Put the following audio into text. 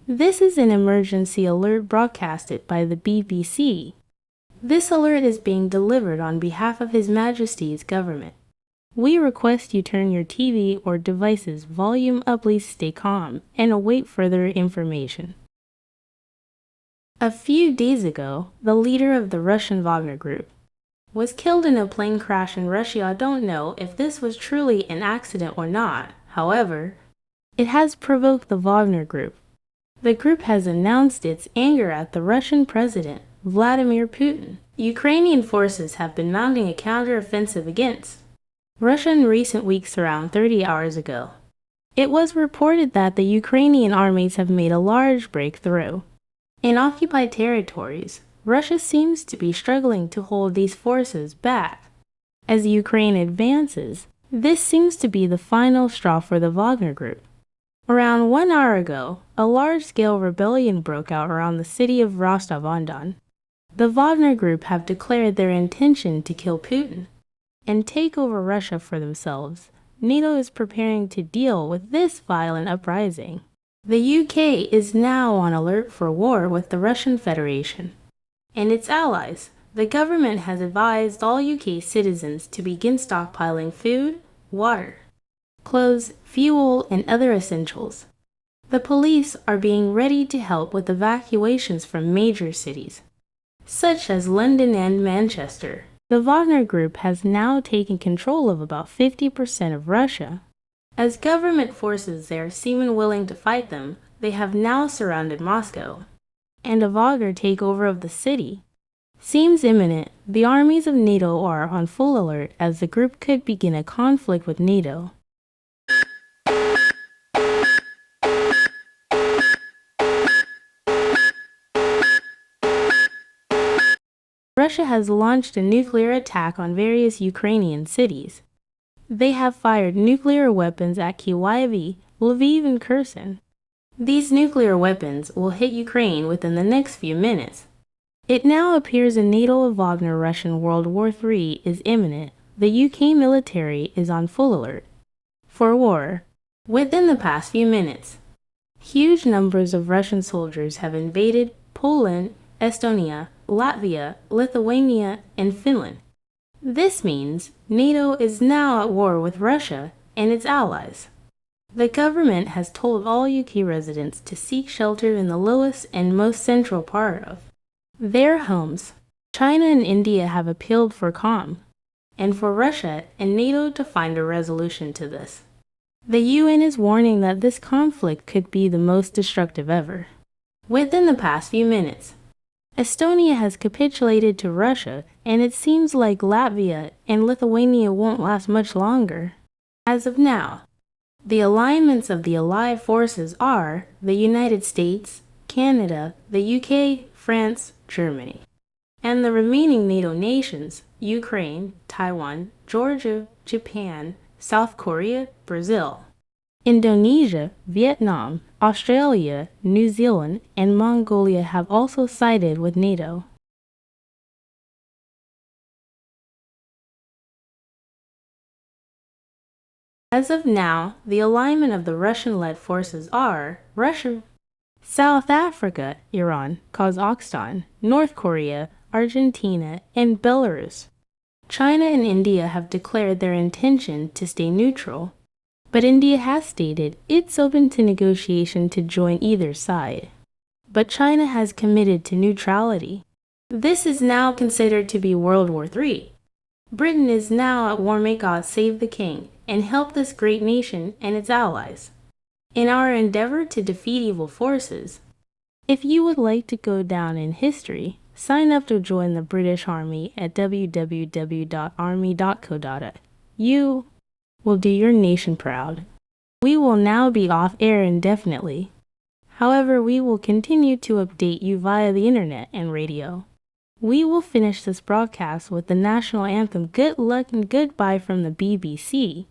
This is an emergency alert broadcasted by the BBC. This alert is being delivered on behalf of His Majesty's government. We request you turn your TV or device's volume up, please stay calm, and await further information. A few days ago, the leader of the Russian Wagner Group was killed in a plane crash in Russia. I don't know if this was truly an accident or not. However, it has provoked the Wagner Group. The group has announced its anger at the Russian President, Vladimir Putin. Ukrainian forces have been mounting a counter-offensive against Russia in recent weeks. Around 30 hours ago, it was reported that the Ukrainian armies have made a large breakthrough in occupied territories. Russia seems to be struggling to hold these forces back. As Ukraine advances, this seems to be the final straw for the Wagner Group. Around 1 hour ago, a large-scale rebellion broke out around the city of Rostov-on-Don. The Wagner Group have declared their intention to kill Putin and take over Russia for themselves. NATO is preparing to deal with this violent uprising. The UK is now on alert for war with the Russian Federation and its allies. The government has advised all UK citizens to begin stockpiling food, water, clothes, fuel, and other essentials. The police are being ready to help with evacuations from major cities, such as London and Manchester. The Wagner Group has now taken control of about 50% of Russia. As government forces there seem unwilling to fight them, they have now surrounded Moscow, and a Wagner takeover of the city seems imminent. The armies of NATO are on full alert as the group could begin a conflict with NATO. Russia has launched a nuclear attack on various Ukrainian cities. They have fired nuclear weapons at Kyiv, Lviv, and Kherson. These nuclear weapons will hit Ukraine within the next few minutes. It now appears a NATO of Wagner Russian World War III is imminent. The UK military is on full alert for war. Within the past few minutes, huge numbers of Russian soldiers have invaded Poland, Estonia, Latvia, Lithuania, and Finland. This means NATO is now at war with Russia and its allies. The government has told all UK residents to seek shelter in the lowest and most central part of their homes. China and India have appealed for calm, and for Russia and NATO to find a resolution to this. The UN is warning that this conflict could be the most destructive ever. Within the past few minutes, Estonia has capitulated to Russia, and it seems like Latvia and Lithuania won't last much longer. As of now, the alignments of the Allied forces are the United States, Canada, the UK, France, Germany, and the remaining NATO nations: Ukraine, Taiwan, Georgia, Japan, South Korea, Brazil, Indonesia, Vietnam, Australia, New Zealand, and Mongolia have also sided with NATO. As of now, the alignment of the Russian-led forces are Russia, South Africa, Iran, Kazakhstan, North Korea, Argentina, and Belarus. China and India have declared their intention to stay neutral, but India has stated it's open to negotiation to join either side. But China has committed to neutrality. This is now considered to be World War III. Britain is now at war. May God save the King and help this great nation and its allies in our endeavor to defeat evil forces. If you would like to go down in history, sign up to join the British Army at www.army.co.uk. You will do your nation proud. We will now be off air indefinitely. However, we will continue to update you via the internet and radio. We will finish this broadcast with the national anthem. Good luck and goodbye from the BBC.